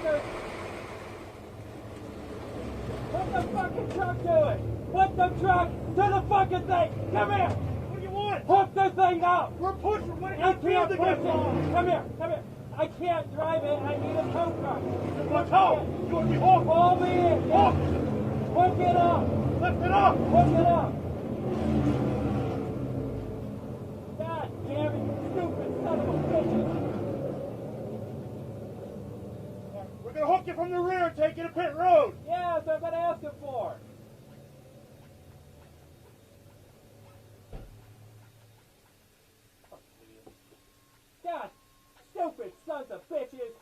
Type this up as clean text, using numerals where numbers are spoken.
motherfucker! What the fucking truck doing? Put the truck to the fucking thing! Come here! What do you want? Hook the thing up! We're pushing. What I do you can't to push get it! long? Come here, come here! I can't drive it, I need a tow truck! What's how? You want to be hooked? Pull me in! Hook! Hook it up! Lift it up! Hook it up! God damn it, you stupid son of a bitch! We're going to hook you from the rear and take you to pit road. Yeah, that's what I'm gonna ask him for! God, stupid sons of bitches!